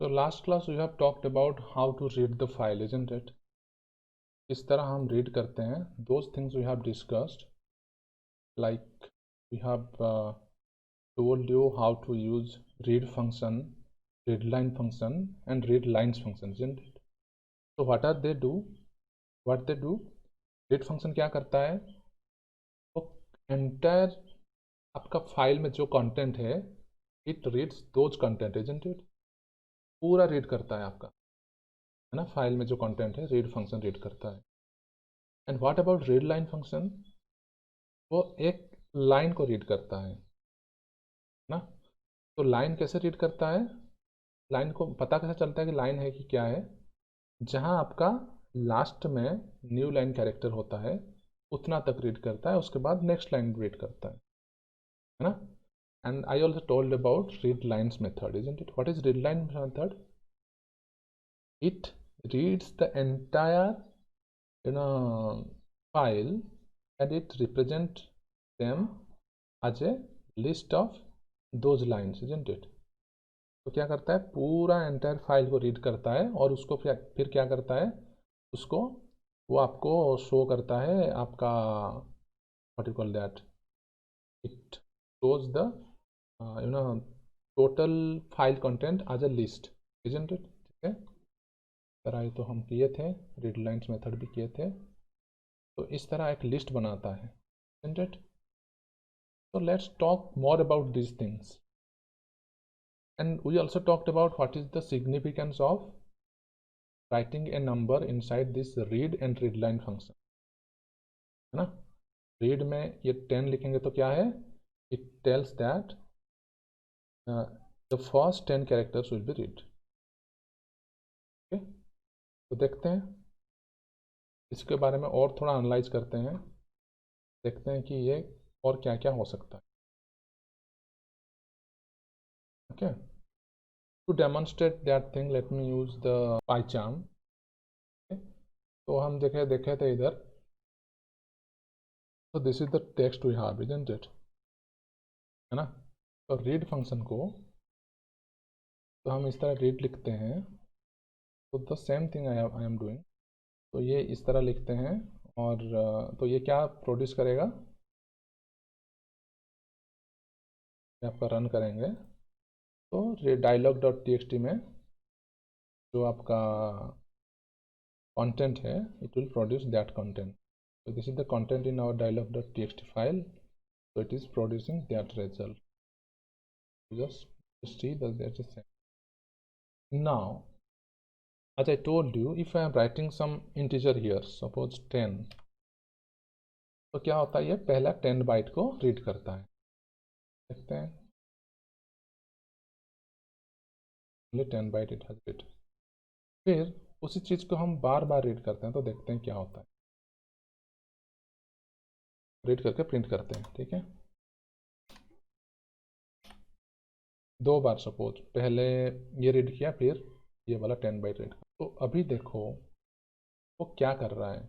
So last class we have talked about how to read the file, isn't it? किस तरह हम read करते हैं, those things we have discussed. Like we have told you how to use read function, readline function, and readlines function, isn't it? So what are they do? What they do? read function क्या करता है? वो entire आपका file में जो content है, it reads those content, isn't it? पूरा read करता है आपका, है ना? फाइल में जो कंटेंट है रीड फंक्शन रीड करता है. And what about read line function? वो एक लाइन को रीड करता है ना. तो लाइन कैसे रीड करता है? लाइन को पता कैसे चलता है कि लाइन है कि क्या है? जहां आपका लास्ट में न्यू लाइन कैरेक्टर होता है उतना तक रीड करता है, उसके बाद नेक्स्ट लाइन रीड करता है ना. And I also told about read lines method, isn't it? What is read line method? It reads the entire file and it represent them as a list of those lines, isn't it? तो क्या करता है? पूरा entire file को read करता है और उसको फिर क्या करता है? उसको वो आपको शो करता है आपका what you call that, it shows the total file content as a list, isn't it? ठीक है, तरह ये तो हम किए थे, रीड लाइन्स मेथड भी किए थे. तो इस तरह एक लिस्ट बनाता है, isn't it? So let's talk more about these things. And we also talked about what is the significance of writing a number inside this read and readline function, है ना. read में ये 10 लिखेंगे तो क्या है? It tells that the first 10 characters will be read. Okay? तो देखते हैं इसके बारे में और थोड़ा एनालाइज करते हैं, देखते हैं कि ये और क्या क्या हो सकता है. Okay, to demonstrate that thing let me use the PyCharm. Okay? तो हम देखे थे इधर. So this is the text we have, isn't it? है ना. तो रीड फंक्शन को तो हम इस तरह रीड लिखते हैं. तो the same thing I am doing. तो ये इस तरह लिखते हैं और तो ये क्या प्रोड्यूस करेगा? ये आपका रन करेंगे तो डायलॉग डॉट टी में जो आपका कंटेंट है it will produce that content. So this is the content in our dialog.txt file. So it is producing that result. Just see that that is same. Now, as I told you, if I am writing some integer here, suppose 10, तो क्या होता है? ये पहला 10 bite को read करता है. देखते हैं. only 10 byte it has read. फिर उसी चीज को हम बार बार रीड करते हैं तो देखते हैं क्या होता है. रीड करके प्रिंट करते हैं. ठीक है, 2 बार. सपोज पहले ये रीड किया, फिर ये वाला 10 बाइट रीड. तो अभी देखो वो क्या कर रहा है.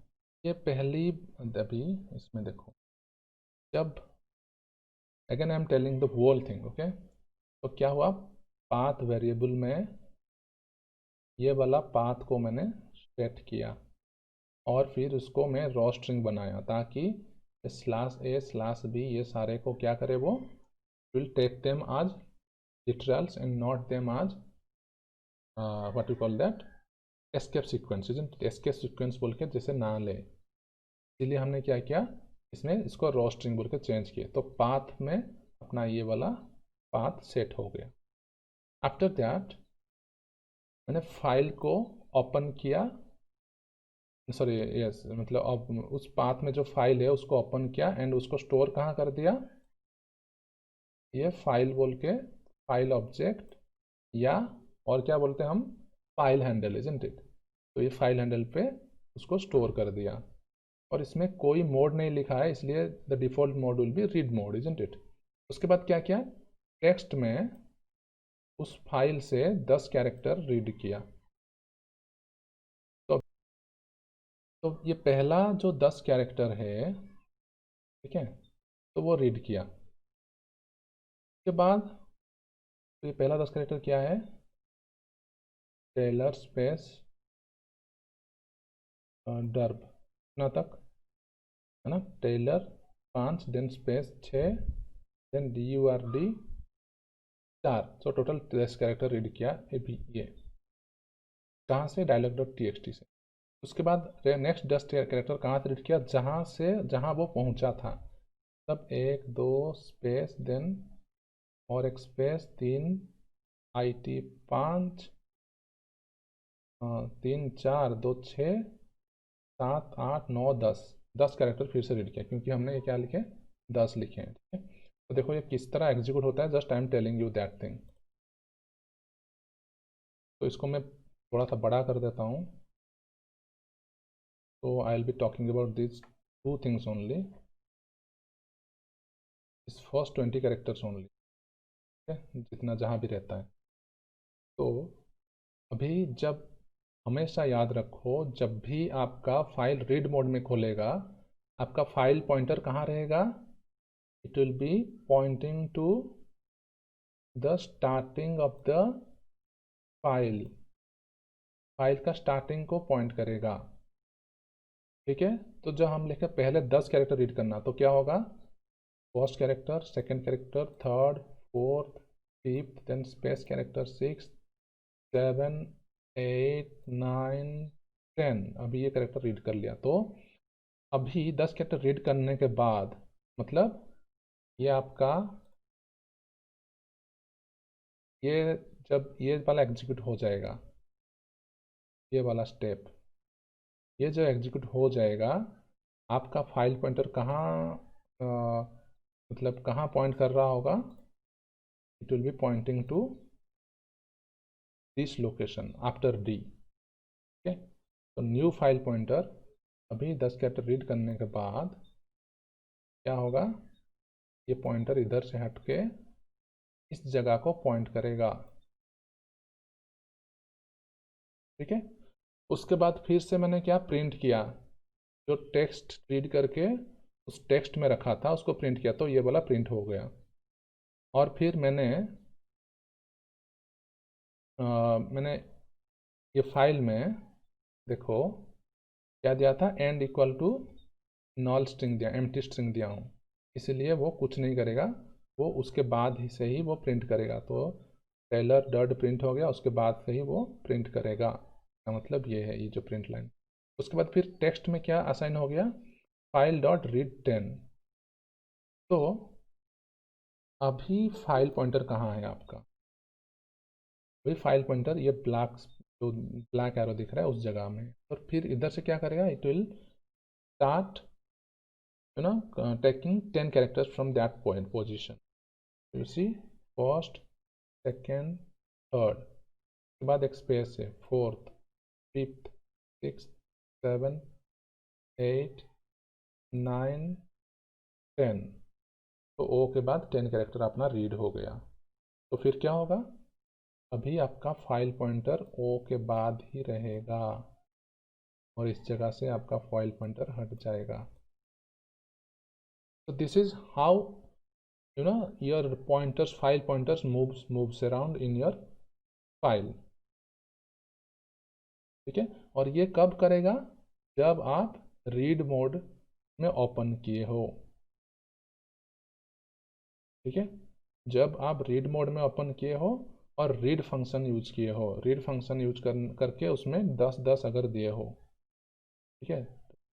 ये पहली अभी इसमें देखो, जब again I am telling the whole thing. Okay, तो क्या हुआ? पाथ वेरिएबल में ये वाला पाथ को मैंने सेट किया और फिर उसको मैं रॉ स्ट्रिंग बनाया ताकि /a/b ये सारे को क्या करे? वो विल टेक देम आज लिटरल्स एंड नॉट देम आज what you call that escape sequence. Escape sequence बोल के जैसे ना ले, इसलिए हमने क्या किया? इसमें इसको रॉ स्ट्रिंग बोल के चेंज किए. तो पाथ में अपना ये वाला पाथ सेट हो गया. आफ्टर दैट मैंने फाइल को ओपन किया, सॉरी यस, मतलब उस पाथ में जो फाइल है उसको ओपन किया एंड उसको स्टोर कहाँ कर दिया? ये फाइल बोल के फाइल ऑब्जेक्ट, या और क्या बोलते हैं हम? File handle, isn't it? तो ये फाइल हैंडल पे उसको स्टोर कर दिया और इसमें कोई मोड नहीं लिखा है, इसलिए the default mode will be read mode, isn't it? उसके बाद क्या किया? टेक्स्ट में उस फाइल से 10 कैरेक्टर रीड किया. तो ये पहला जो 10 कैरेक्टर है, ठीक है, तो वो रीड किया. उसके बाद तो ये पहला 10 कैरेक्टर क्या है? टेलर स्पेस डर्ब, इतना तक है ना। Taylor 5 then space 6 then DURD 4, so total 10 character read किया ये कहाँ से, dialog.txt से। उसके बाद नेक्स्ट 10 कैरेक्टर कहाँ से रीड किया, जहाँ वो पहुँचा था। तब 1 2 स्पेस देन और एक स्पेस 3 IT 5 3 4 2 6 7 8 9 10 कैरेक्टर फिर से रीड किया, क्योंकि हमने ये क्या लिखे 10 लिखे हैं। ठीक है, तो देखो ये किस तरह एग्जीक्यूट होता है, just I am telling you that thing. तो इसको मैं थोड़ा सा बड़ा कर देता हूँ। तो आई will be talking about this 2 things only, इस फर्स्ट 20 कैरेक्टर्स ओनली। ठीक है, जितना जहाँ भी रहता है। तो अभी जब, हमेशा याद रखो, जब भी आपका फाइल रीड मोड में खोलेगा, आपका फाइल पॉइंटर कहाँ रहेगा, it will be pointing to the starting of the file, file का स्टार्टिंग को पॉइंट करेगा। ठीक है, तो जब हम लिखे पहले 10 कैरेक्टर रीड करना, तो क्या होगा, first character, second character, third, fourth, fifth, then space character 6 7 8 9 10। अभी ये कैरेक्टर रीड कर लिया। तो अभी 10 कैरेक्टर रीड करने के बाद, मतलब ये आपका, ये जब ये वाला एग्जीक्यूट हो जाएगा, ये वाला स्टेप, ये जो एग्जीक्यूट हो जाएगा, आपका फाइल पॉइंटर कहाँ, मतलब कहाँ पॉइंट कर रहा होगा, it will be pointing to this location after D। ठीक है, तो न्यू फाइल पॉइंटर अभी 10 कैरेक्टर रीड करने के बाद क्या होगा, ये पॉइंटर इधर से हट के इस जगह को पॉइंट करेगा। ठीक है, उसके बाद फिर से मैंने क्या प्रिंट किया, जो टेक्स्ट रीड करके उस टेक्स्ट में रखा था उसको प्रिंट किया, तो ये वाला प्रिंट हो गया। और फिर मैंने ये फाइल में देखो क्या दिया था, end equal to null string दिया, एम्प्टी स्ट्रिंग दिया हूँ, इसलिए वो कुछ नहीं करेगा, वो उसके बाद ही से ही वो प्रिंट करेगा। तो टेलर डॉट प्रिंट हो गया, उसके बाद से ही वो प्रिंट करेगा, का मतलब ये है, ये जो प्रिंट लाइन। उसके बाद फिर टेक्स्ट में क्या असाइन हो गया, फाइल डॉट रीड 10। तो अभी फाइल पॉइंटर कहाँ है आपका, वही फाइल पॉइंटर ये ब्लैक, जो ब्लैक एरो दिख रहा है उस जगह में। और फिर इधर से क्या करेगा, it will start taking 10 characters from that point position। you see first second third, उसके बाद एक स्पेस है, फोर्थ फिफ्थ सिक्स 7 8 9 10। तो ओ के बाद 10 कैरेक्टर अपना रीड हो गया। तो फिर क्या होगा, अभी आपका फाइल पॉइंटर ओ के बाद ही रहेगा और इस जगह से आपका फाइल पॉइंटर हट जाएगा। तो this is how your pointers, file pointers moves around in your file। ठीक है, और ये कब करेगा, जब आप रीड मोड में ओपन किए हो। ठीक है, जब आप रीड मोड में ओपन किए हो और रीड फंक्शन यूज किए हो, रीड फंक्शन यूज करके उसमें 10 अगर दिए हो। ठीक है,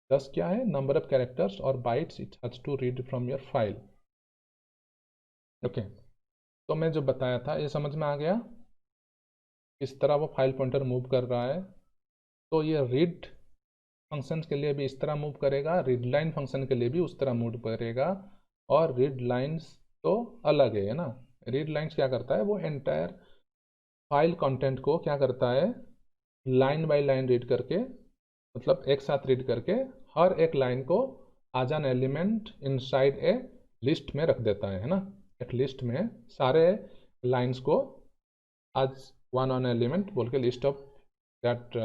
10 क्या है, नंबर ऑफ कैरेक्टर्स और bytes it has to read from your file. Okay, तो मैं जो बताया था ये समझ में आ गया, किस तरह वो फाइल पॉइंटर मूव कर रहा है। तो ये रीड फंक्शन के लिए भी इस तरह मूव करेगा, रीड लाइन फंक्शन के लिए भी उस तरह मूव करेगा। और रीड लाइंस तो अलग है ना। रीड लाइंस क्या करता है, वो एंटायर फाइल कंटेंट को क्या करता है, लाइन बाय लाइन रीड करके, मतलब एक साथ रीड करके हर एक लाइन को as an element inside a list में रख देता है ना। एक लिस्ट में सारे लाइंस को आज वन एलिमेंट बोल के list of that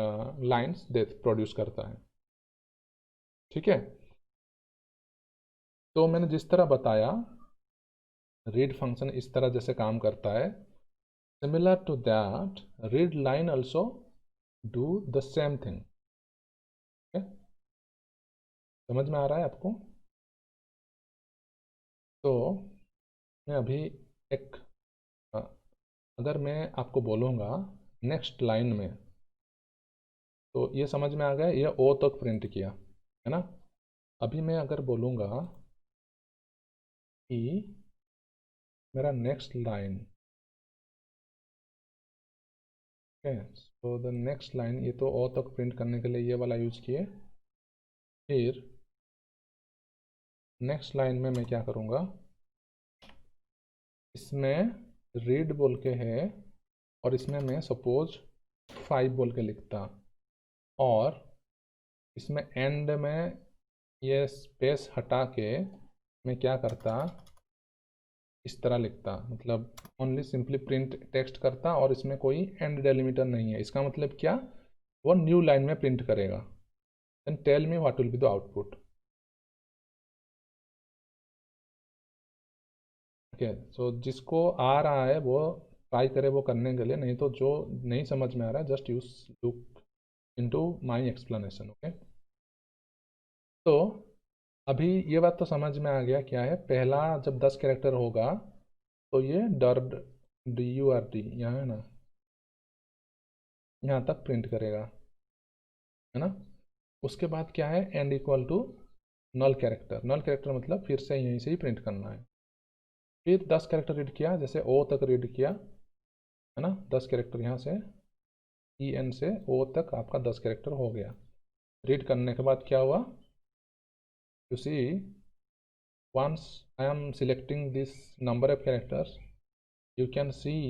lines they produce करता है। ठीक है, तो मैंने जिस तरह बताया रीड फंक्शन इस तरह जैसे काम करता है, similar to that read line also do the same thing. समझ में आ रहा है आपको? तो मैं अभी एक अ, अगर मैं आपको बोलूँगा नेक्स्ट लाइन में, तो ये समझ में आ गया, ये ओ तक प्रिंट किया है ना। अभी मैं अगर बोलूँगा कि मेरा next line, okay, so the next line, ये तो ओ तक प्रिंट करने के लिए ये वाला यूज किए। फिर नेक्स्ट लाइन में मैं क्या करूँगा, इसमें रीड बोल के है और इसमें मैं सपोज 5 बोल के लिखता, और इसमें एंड में ये स्पेस हटा के मैं क्या करता, इस तरह लिखता, मतलब ओनली सिंपली प्रिंट टेक्स्ट करता और इसमें कोई एंड डेलिमीटर नहीं है। इसका मतलब क्या, वो न्यू लाइन में प्रिंट करेगा। Then tell me what will be the output. Okay, so जिसको आ रहा है वो ट्राई करे वो करने के लिए, नहीं तो जो नहीं समझ में आ रहा है just use look into my explanation. Okay, तो अभी ये बात तो समझ में आ गया क्या है, पहला जब 10 कैरेक्टर होगा तो ये डर्ड, DURD यहाँ है ना, यहाँ तक प्रिंट करेगा, है ना। उसके बाद क्या है, end equal to null character. Null character मतलब फिर से यहीं से ही प्रिंट करना है। फिर 10 कैरेक्टर रीड किया, जैसे ओ तक रीड किया, है ना, 10 कैरेक्टर यहाँ से EN से O तक आपका 10 कैरेक्टर हो गया। रीड करने के बाद क्या हुआ, you see, once I am selecting this number of characters, you can see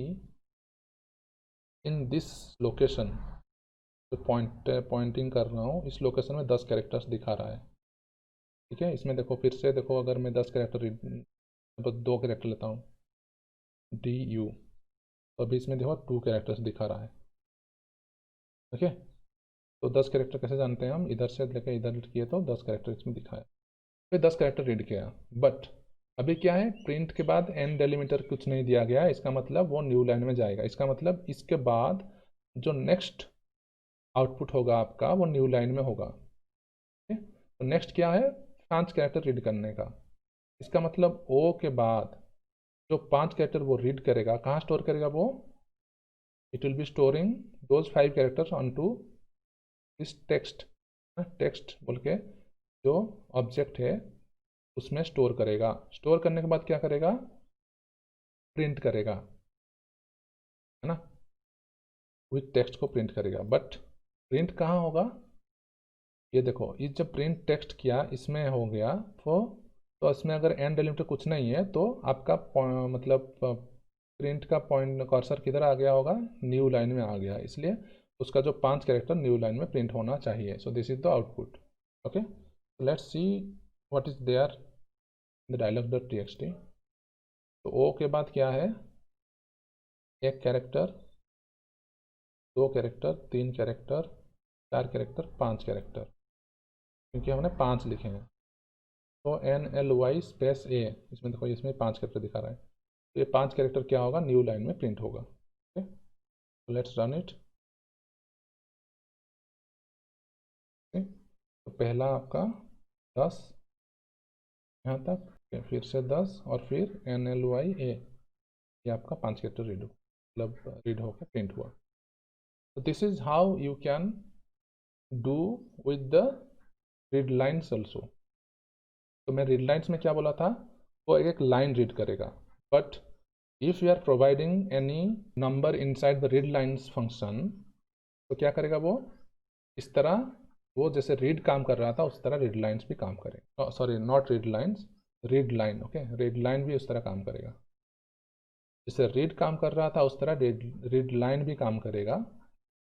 in this location, जो पॉइंटिंग कर रहा हूँ इस लोकेशन में 10 कैरेक्टर्स दिखा रहा है। ठीक है, इसमें देखो, फिर से देखो, अगर मैं 10 कैरेक्टर, तो 2 कैरेक्टर लेता हूँ DU, तो अभी इसमें देखो 2 कैरेक्टर्स दिखा रहा है। ओके, तो 10 कैरेक्टर कैसे जानते हैं हम, इधर से लेकर इधर रीड किए तो 10 कैरेक्टर इसमें दिखाया, फिर 10 कैरेक्टर रीड किया। बट अभी क्या है, प्रिंट के बाद एंड डेलीमीटर कुछ नहीं दिया गया है, इसका मतलब वो न्यू लाइन में जाएगा। इसका मतलब इसके बाद जो नेक्स्ट आउटपुट होगा आपका वो न्यू लाइन में होगा। ठीक है, तो नेक्स्ट क्या है, 5 कैरेक्टर रीड करने का। इसका मतलब ओ के बाद जो 5 कैरेक्टर वो रीड करेगा, कहाँ स्टोर करेगा वो, it will be storing those 5 characters on to इस टेक्स्ट। टेक्स्ट बोल के जो ऑब्जेक्ट है उसमें स्टोर करेगा। स्टोर करने के बाद क्या करेगा, प्रिंट करेगा, है ना, विथ टेक्स्ट को प्रिंट करेगा। बट प्रिंट कहाँ होगा, ये देखो, ये जब प्रिंट टेक्स्ट किया इसमें हो गया, तो इसमें अगर एंड डेलिमीटर कुछ नहीं है तो आपका मतलब प्रिंट का पॉइंट कर्सर किधर आ गया होगा, न्यू लाइन में आ गया, इसलिए उसका जो 5 कैरेक्टर न्यू लाइन में प्रिंट होना चाहिए। So this is the output. Okay, let's see what is there the dialog.txt। तो ओ के बाद क्या है, एक character, 2 character, 3 character, 4 character, 5 character, क्योंकि हमने 5 लिखे हैं। तो NLY स्पेस A, इसमें देखो, इसमें 5 कैरेक्टर दिखा रहा है, तो ये 5 कैरेक्टर क्या होगा, न्यू लाइन में प्रिंट होगा। Okay, let's run it. तो पहला आपका 10 यहाँ तक, फिर से 10, और फिर NLY A, ये आपका 5 कैरेक्टर रीड हो, मतलब रीड होकर प्रिंट हुआ। तो this is how you can do with the read lines also. तो मैं रीड लाइन्स में क्या बोला था, वो एक लाइन रीड करेगा। But if you are providing any number inside the read lines function, तो क्या करेगा वो, इस तरह, वो जैसे रीड काम कर रहा था उस तरह रीड लाइन्स भी काम करेगा। Sorry, not read lines, read line. Okay, read line भी उस तरह काम करेगा, जैसे रीड काम कर रहा था उस तरह रीड लाइन भी काम करेगा।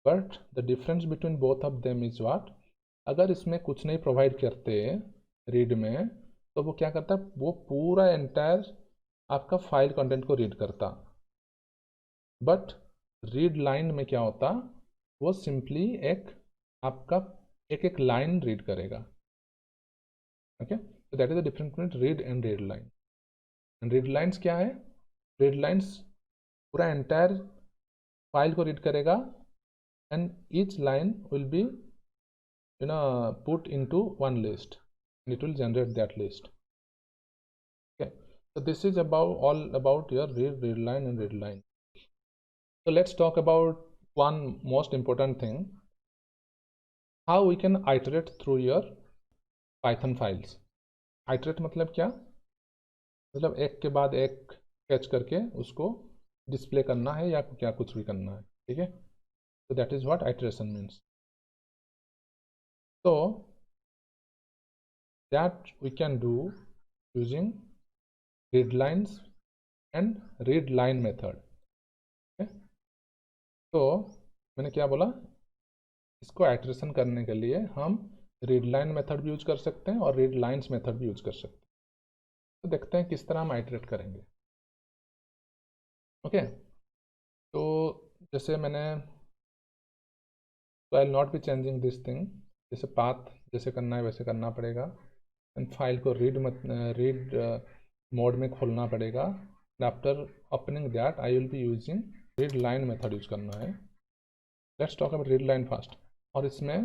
But the difference between both of them is what, अगर इसमें कुछ नहीं प्रोवाइड करते रीड में, तो वो क्या करता, वो पूरा एंटायर आपका फाइल कंटेंट को रीड करता। बट रीड लाइन में क्या होता, वो सिंपली एक आपका एक एक लाइन रीड करेगा। ओके, तो that is the difference between read and read line. And read lines क्या है, रीड लाइन्स पूरा एंटायर फाइल को रीड करेगा, and each line will be put into one list and it will generate that list. Okay, so this is all about your read line and read line. So let's talk about one most important thing, how we can iterate through your Python files. iterate मतलब क्या, मतलब एक के बाद एक catch करके उसको display करना है या क्या कुछ भी करना है, ठीक है. So that is what iteration means. So that we can do using readlines and readline method. Okay? तो मैंने क्या बोला, इसको आइटरेशन करने के लिए हम रीडलाइन मेथड भी यूज कर सकते हैं और रीडलाइंस मेथड भी यूज कर सकते हैं. तो देखते हैं किस तरह हम आइटरेट करेंगे. ओके, तो जैसे मैंने, तो I will not be changing this thing, जैसे पाथ जैसे करना है वैसे करना पड़ेगा. एंड फाइल को रीड मोड में खोलना पड़ेगा. And after opening that I will be using read line method use करना है. Let's talk about read line first. और इसमें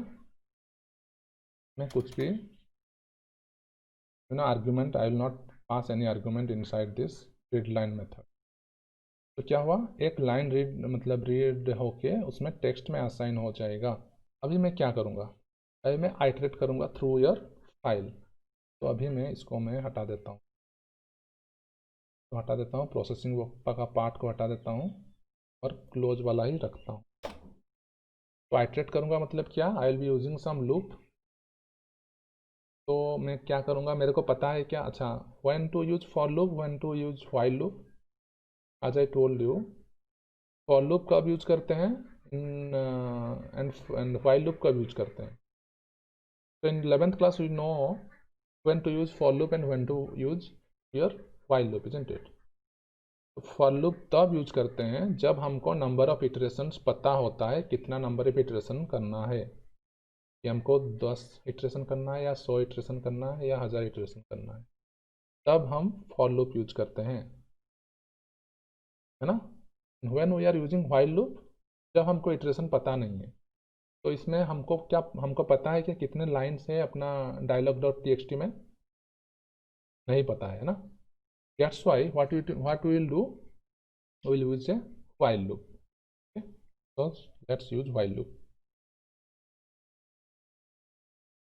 मैं कुछ भी argument, I will not pass any argument inside this read line method. तो क्या हुआ, एक लाइन रीड होके उसमें टेक्स्ट में असाइन हो जाएगा. अभी मैं क्या करूँगा, अभी मैं आइटरेट करूँगा थ्रू योर फाइल. तो अभी मैं इसको हटा देता हूँ. तो हटा देता हूँ, प्रोसेसिंग का पार्ट को हटा देता हूँ और क्लोज वाला ही रखता हूँ. तो आइटरेट करूँगा मतलब क्या, I will be using some loop. तो मैं क्या करूँगा, मेरे को पता है क्या, अच्छा, when to use for loop, when to use while loop. As I told you, for loop कब यूज करते हैं, एंड व्हाइल लूप कब यूज करते हैं. तो in 11th class we know when to use for loop and when to use your while loop, isn't it? तो for loop तब use करते हैं जब हमको नंबर ऑफ इटरेशंस पता होता है, कितना नंबर ऑफ इटरेशन करना है, कि हमको 10 इटरेशन करना है या 100 इटरेशन करना है या 1000 इटरेशन करना है, तब हम for loop यूज करते हैं, है ना. when we are using while loop, जब हमको इटरेशन पता नहीं है. तो इसमें हमको पता है कि कितने लाइन्स है अपना dialog.txt में, नहीं पता है ना. That's why what we will do, we will use a while loop. Okay, so let's use while loop.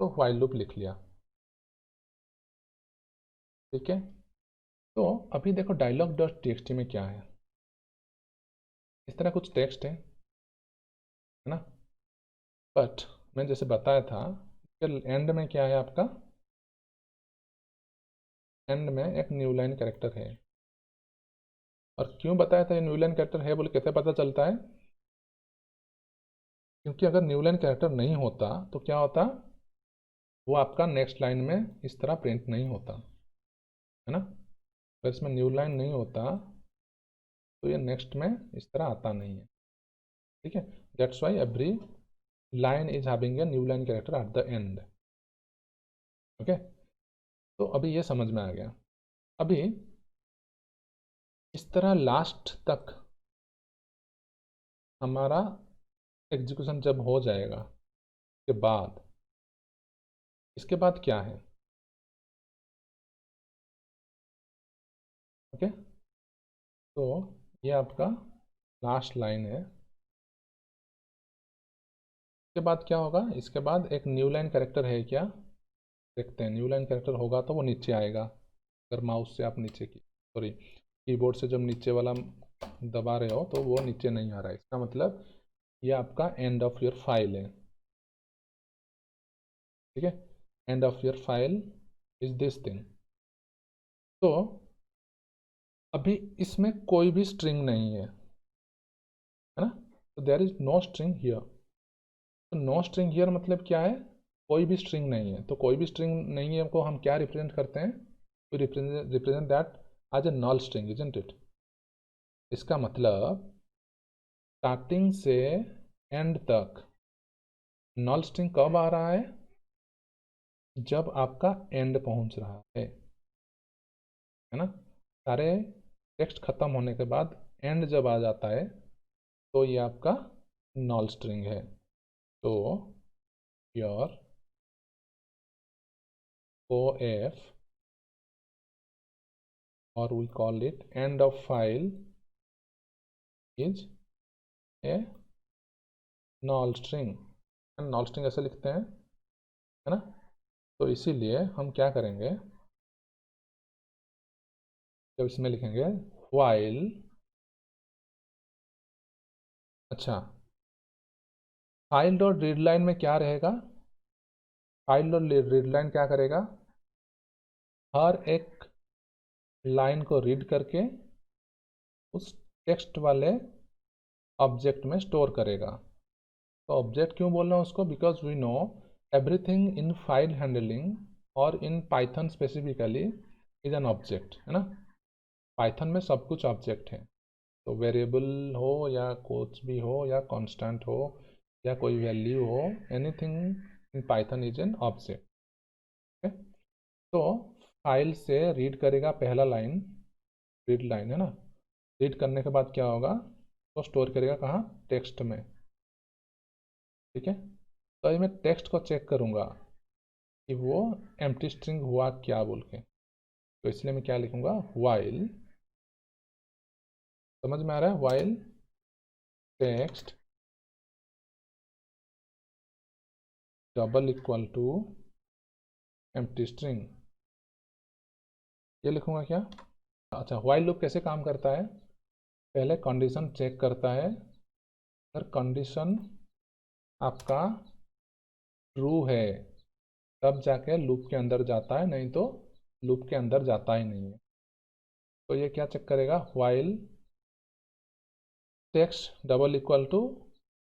तो while loop लिख लिया, ठीक है. तो अभी देखो dialog.txt में क्या है, इस तरह कुछ टेक्स्ट है ना. बट मैं जैसे बताया था, एंड में क्या है आपका, एंड में एक न्यू लाइन कैरेक्टर है. और क्यों बताया था ये न्यू लाइन कैरेक्टर है बोले, कैसे पता चलता है, क्योंकि अगर न्यू लाइन कैरेक्टर नहीं होता तो क्या होता, वो आपका नेक्स्ट लाइन में इस तरह प्रिंट नहीं होता, है ना. अगर इसमें न्यू लाइन नहीं होता तो ये नेक्स्ट में इस तरह आता नहीं है, ठीक है. That's why every line is having a new line character at the end. Okay, तो अभी ये समझ में आ गया. अभी इस तरह लास्ट तक हमारा एग्जीक्यूशन जब हो जाएगा, इसके बाद क्या है, ओके. तो ये आपका लास्ट लाइन है. इसके बाद क्या होगा, इसके बाद एक न्यू लाइन कैरेक्टर है क्या, देखते हैं. न्यू लाइन कैरेक्टर होगा तो वो नीचे आएगा. अगर माउस से आप नीचे की, सॉरी, कीबोर्ड से जब नीचे वाला दबा रहे हो तो वो नीचे नहीं आ रहा है, इसका मतलब ये आपका एंड ऑफ योर फाइल है, ठीक है. End of your file is this thing. तो अभी इसमें कोई भी स्ट्रिंग नहीं है ना. तो there is no string here. तो नो स्ट्रिंग हियर मतलब क्या है, कोई भी स्ट्रिंग नहीं है. तो कोई भी स्ट्रिंग नहीं है को हम क्या रिप्रेजेंट करते हैं, we represent that as a null string, isn't it. इसका मतलब स्टार्टिंग से एंड तक नल स्ट्रिंग कब आ रहा है, जब आपका एंड पहुंच रहा है ना. सारे टेक्स्ट खत्म होने के बाद एंड जब आ जाता है तो ये आपका नॉल स्ट्रिंग है। तो योर OF, और we call it end of file, is a null string. Null string ऐसे लिखते हैं, है ना। तो इसीलिए हम क्या करेंगे, जब इसमें लिखेंगे while, अच्छा, फाइल डॉट रीड लाइन में क्या रहेगा, फाइल डॉट रीड लाइन क्या करेगा, हर एक लाइन को रीड करके उस टेक्स्ट वाले ऑब्जेक्ट में स्टोर करेगा। तो ऑब्जेक्ट क्यों बोल रहे हैं उसको, because we know everything in file handling और in Python specifically is an object, है ना। पाइथन में सब कुछ ऑब्जेक्ट है। तो वेरिएबल हो या कुछ भी हो या कांस्टेंट हो या कोई वैल्यू हो, anything in Python is an object. तो फाइल से रीड करेगा पहला लाइन, रीड लाइन है ना। रीड करने के बाद क्या होगा, तो स्टोर करेगा कहाँ, टेक्स्ट में। ठीक है। तो अभी मैं टेक्स्ट को चेक करूँगा कि वो एम्प्टी स्ट्रिंग हुआ क्या बोल के। तो इसलिए मैं क्या लिखूँगा, वाइल, समझ में आ रहा है, while text double equal to empty string, ये लिखूँगा क्या। अच्छा, वाइल लूप कैसे काम करता है, पहले कंडीशन चेक करता है, अगर कंडीशन आपका ट्रू है तब जाके लूप के अंदर जाता है, नहीं तो लूप के अंदर जाता ही नहीं है। तो ये क्या चेक करेगा, while text double equal to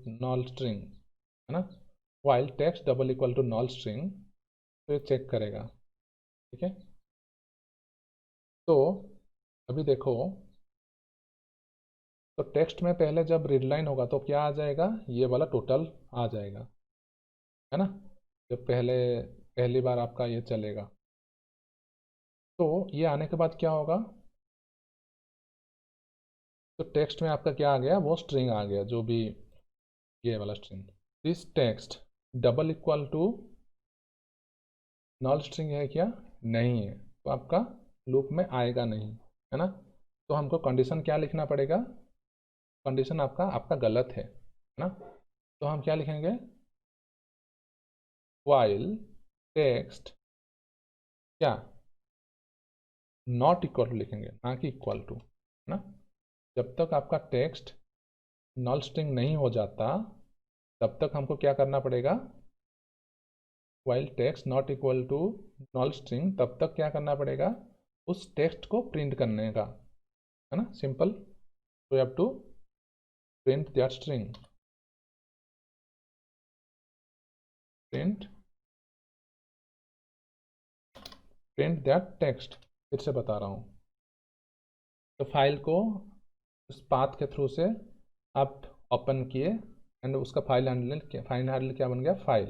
null string, है ना। While text double equal to null string, तो ये चेक करेगा। ठीक है। तो अभी देखो, तो टेक्स्ट में पहले जब रीड लाइन होगा तो क्या आ जाएगा, ये वाला टोटल आ जाएगा, है ना। जब पहली बार आपका ये चलेगा, तो ये आने के बाद क्या होगा, तो टेक्स्ट में आपका क्या आ गया, वो स्ट्रिंग आ गया, जो भी ये वाला string. This text double equal to null string है क्या, नहीं है, तो आपका लूप में आएगा नहीं, है ना। तो हमको कंडीशन क्या लिखना पड़ेगा, कंडीशन आपका आपका गलत है ना। तो हम क्या लिखेंगे, वाइल टेक्स्ट क्या, नॉट इक्वल टू लिखेंगे, ना कि इक्वल टू, है ना। जब तक आपका टेक्स्ट नॉल स्ट्रिंग नहीं हो जाता तब तक हमको क्या करना पड़ेगा, while text not equal to null string, तब तक क्या करना पड़ेगा, उस टेक्स्ट को प्रिंट करने का, है ना, सिंपल। तो have to print that string, print print that text. फिर से बता रहा हूँ, तो फाइल को उस पाथ के थ्रू से आप ओपन किए एंड उसका फाइल हैंडल क्या बन गया, फाइल।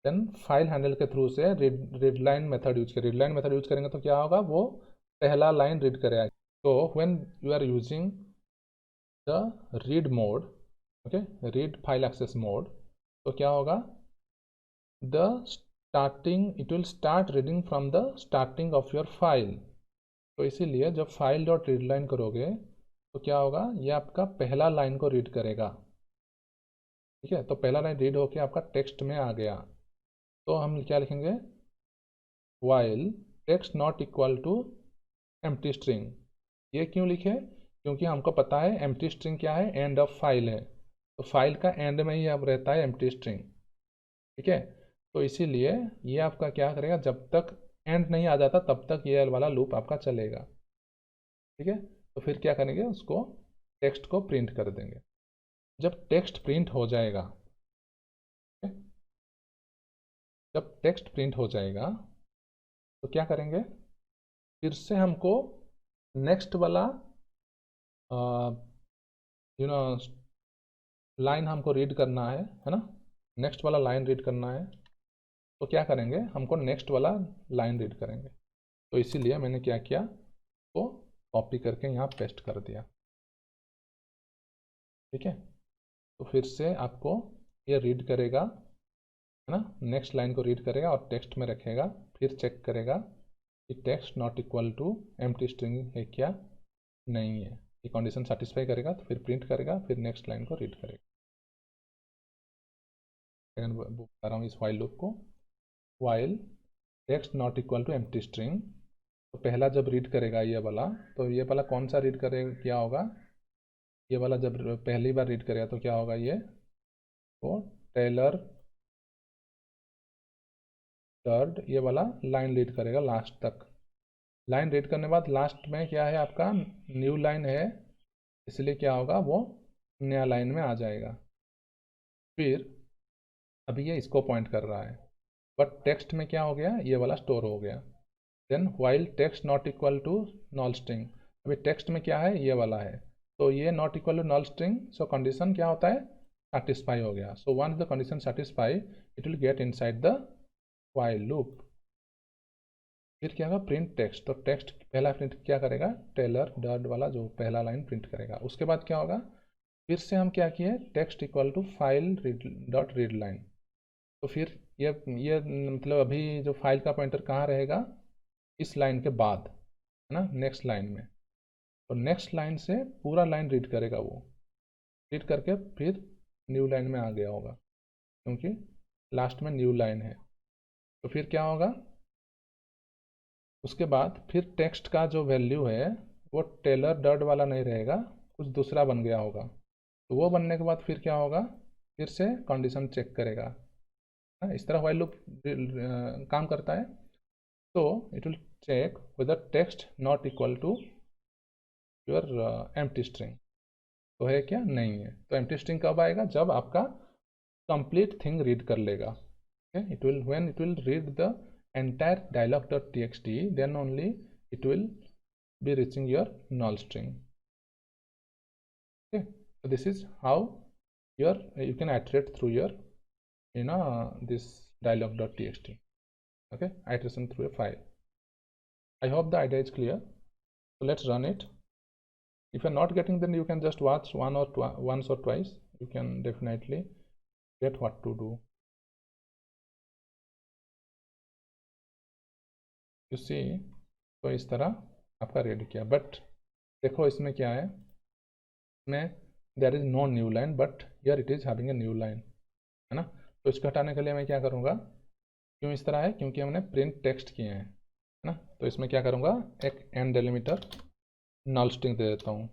देन फाइल हैंडल के थ्रू से रीड लाइन मेथड यूज करें, रीड लाइन मेथड यूज करेंगे तो क्या होगा, वो पहला लाइन रीड करेगा। तो when you are using the read mode, okay, read file access mode, तो क्या होगा, the starting it will start reading from the starting of your file. तो इसीलिए जब फाइल डॉट रीड लाइन करोगे तो क्या होगा, ये आपका पहला लाइन को रीड करेगा। ठीक है। तो पहला लाइन रीड होके आपका टेक्स्ट में आ गया, तो हम क्या लिखेंगे, while text not equal to empty string. ये क्यों लिखे, क्योंकि हमको पता है एम्प्टी स्ट्रिंग क्या है, एंड ऑफ फाइल है। तो फाइल का एंड में ही अब रहता है एम्प्टी स्ट्रिंग। ठीक है। तो इसीलिए ये आपका क्या करेगा, जब तक एंड नहीं आ जाता तब तक ये वाला लूप आपका चलेगा। ठीक है। तो फिर क्या करेंगे, उसको टेक्स्ट को प्रिंट कर देंगे। जब टेक्स्ट प्रिंट हो जाएगा, ठीक है? जब टेक्स्ट प्रिंट हो जाएगा तो क्या करेंगे, फिर से हमको नेक्स्ट वाला यू नो लाइन हमको रीड करना है ना। नेक्स्ट वाला लाइन रीड करना है, तो क्या करेंगे, हमको नेक्स्ट वाला लाइन रीड करेंगे। तो इसीलिए मैंने क्या किया, तो कॉपी करके यहाँ पेस्ट कर दिया। ठीक है। तो फिर से आपको ये रीड करेगा, है ना, नेक्स्ट लाइन को रीड करेगा और टेक्स्ट में रखेगा, फिर चेक करेगा कि text not equal to empty string है क्या, नहीं है। ये कंडीशन सेटिस्फाई करेगा तो फिर प्रिंट करेगा, फिर नेक्स्ट लाइन को रीड करेगा। सेकंड बता रहा हूँ इस वाइल लूप को। While text not equal to empty string, तो पहला जब रीड करेगा ये वाला, तो ये वाला कौन सा रीड करेगा, क्या होगा, ये वाला जब पहली बार रीड करेगा तो क्या होगा, ये तो टेलर थर्ड ये वाला लाइन रीड करेगा लास्ट तक। लाइन रीड करने के बाद लास्ट में क्या है आपका, न्यू लाइन है, इसलिए क्या होगा, वो नया लाइन में आ जाएगा। फिर अभी ये इसको पॉइंट कर रहा है, बट टेक्स्ट में क्या हो गया, ये वाला स्टोर हो गया। Then while text not equal to null string, अभी टेक्स्ट में क्या है, ये वाला है, तो ये not equal to null string, so condition क्या होता है, सेटिस्फाई हो गया। So once the condition satisfy it will get inside the while loop. फिर क्या होगा, प्रिंट टेक्स्ट, तो टेक्स्ट पहला प्रिंट क्या करेगा, टेलर डॉट वाला जो पहला लाइन प्रिंट करेगा। उसके बाद क्या होगा, फिर से हम क्या किए, text equal to file dot read line, तो फिर ये मतलब अभी जो फाइल का पॉइंटर कहाँ रहेगा, इस लाइन के बाद, है ना, नेक्स्ट लाइन में। तो नेक्स्ट लाइन से पूरा लाइन रीड करेगा, वो रीड करके फिर न्यू लाइन में आ गया होगा, क्योंकि लास्ट में न्यू लाइन है। तो फिर क्या होगा, उसके बाद फिर टेक्स्ट का जो वैल्यू है वो टेलर डॉट वाला नहीं रहेगा, कुछ दूसरा बन गया होगा। तो वो बनने के बाद फिर क्या होगा, फिर से कंडीशन चेक करेगा। इस तरह व्हाइल लूप काम करता है। तो it will check whether text not equal to your empty string, तो है क्या, नहीं है। तो एम्प्टी स्ट्रिंग कब आएगा, जब आपका कंप्लीट थिंग रीड कर लेगा। it will when it will read the entire dialog.txt, then only it will be reaching your null string. Okay, so this is how you can iterate through your this dialog.txt. Okay, iteration through a file. I hope the idea is clear. So let's run it. If you're not getting, then you can just watch once or twice. You can definitely get what to do. You see, तो इस तरह आपका ready किया, but देखो इसमें क्या है, इसमें there is no new line, but here it is having a new line, है ना। तो इसको हटाने के लिए मैं क्या करूँगा, क्यों इस तरह है, क्योंकि हमने प्रिंट टेक्स्ट किए हैं, है ना। तो इसमें क्या करूँगा, एक एंड डेलिमीटर नल स्ट्रिंग दे देता हूँ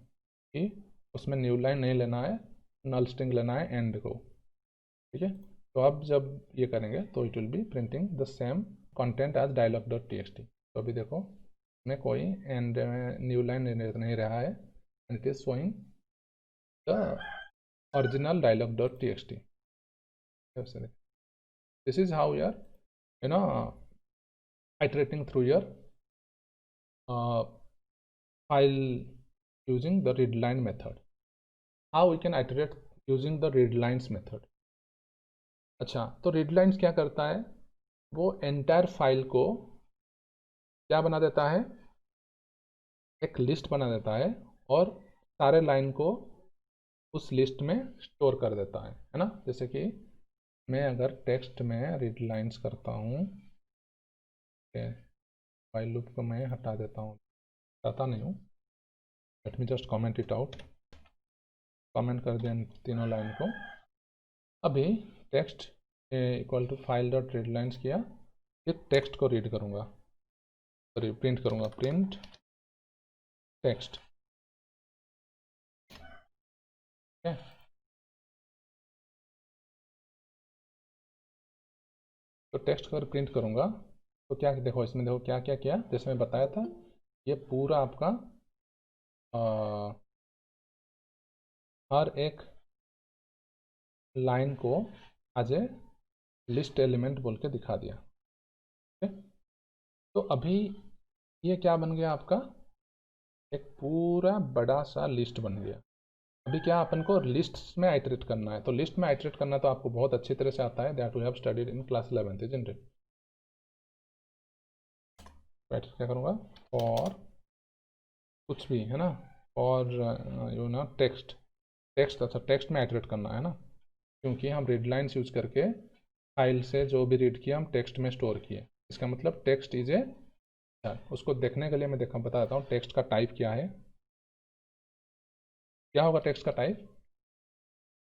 कि उसमें न्यू लाइन नहीं लेना है, नल स्ट्रिंग लेना है एंड को, ठीक है। तो अब जब ये करेंगे तो it will be printing the same content as dialog.txt। तो अभी देखो में कोई एंड न्यू लाइन नहीं रहा है, and it is showing the original dialog.txt। This is how you are iterating through your file using the readline method. How we can iterate using the readlines method? अच्छा, तो readlines क्या करता है, वो entire file को क्या बना देता है, एक लिस्ट बना देता है, और सारे लाइन को उस लिस्ट में स्टोर कर देता है ना। जैसे कि मैं अगर टेक्स्ट में रीड लाइन्स करता हूँ, फाइल लूप को मैं हटा देता हूँ, हटाता नहीं हूँ, let me just comment it out, comment कर दें तीनों लाइन को। अभी text equal to file dot read lines किया, फिर टेक्स्ट को रीड करूँगा, सॉरी प्रिंट करूँगा, प्रिंट टेक्स्ट, ठीक है। तो टेक्स्ट को प्रिंट करूँगा तो क्या देखो, इसमें देखो क्या क्या किया, जैसे मैं बताया था, ये पूरा आपका हर एक लाइन को एज ए लिस्ट एलिमेंट बोल के दिखा दिया, ठीक है। तो अभी ये क्या बन गया आपका, एक पूरा बड़ा सा लिस्ट बन गया। अभी क्या अपन को लिस्ट में आइटरेट करना है, तो लिस्ट में आइटरेट करना तो आपको बहुत अच्छी तरह से आता है, that we have studied in class 11th, isn't it. क्या करूँगा, और कुछ भी है ना, और टेक्स्ट टेक्स्ट, अच्छा टेक्स्ट में आइटरेट करना है ना, क्योंकि हम रीड लाइन्स यूज करके फाइल से जो भी रीड किया हम टेक्स्ट में स्टोर किए। इसका मतलब टेक्स्ट इज ए, उसको देखने के लिए मैं बता देता हूँ टेक्स्ट का टाइप क्या है। क्या होगा टेक्स्ट का type?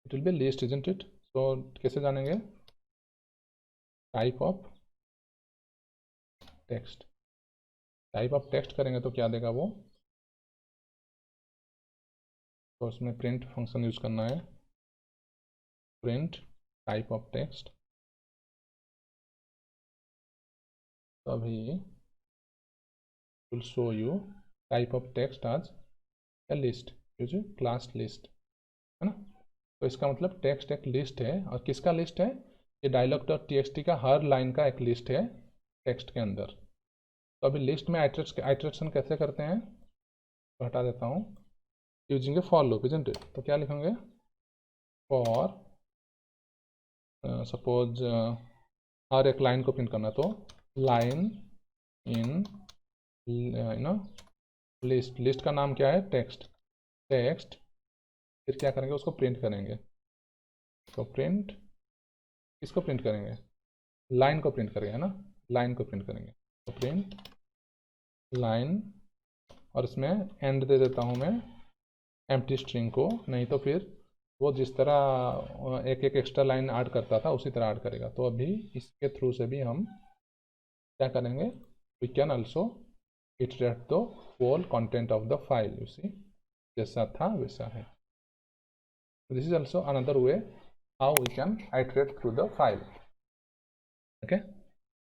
It will B list, isn't it? तो कैसे जानेंगे? Type of text, type of text करेंगे तो क्या देगा वो? तो उसमें प्रिंट फंक्शन यूज करना है, प्रिंट टाइप ऑफ टेक्स्ट, तभी will show you type of text as a list, use class list, है ना। तो इसका मतलब टेक्स्ट एक लिस्ट है, और किसका लिस्ट है? ये dialog.txt का हर लाइन का एक लिस्ट है टेक्स्ट के अंदर। तो अभी लिस्ट में आइटरेशन कैसे करते हैं, तो हटा देता हूँ, using A for loop, isn't it? तो क्या लिखेंगे? फॉर सपोज हर एक लाइन को प्रिंट करना, तो line in no list, list का नाम क्या है? टेक्स्ट, टेक्स्ट, फिर क्या करेंगे? उसको प्रिंट करेंगे। तो प्रिंट, किसको प्रिंट करेंगे? लाइन को प्रिंट करेंगे, है ना, लाइन को प्रिंट करेंगे। तो प्रिंट लाइन, और इसमें एंड दे देता हूँ मैं एम्प्टी स्ट्रिंग को, नहीं तो फिर वो जिस तरह एक एक एक्स्ट्रा लाइन ऐड करता था उसी तरह ऐड करेगा। तो अभी इसके थ्रू से भी हम क्या करेंगे? We can also iterate the whole content of the file, you see, जैसा था वैसा है। This is also another way how we can iterate through the file, okay।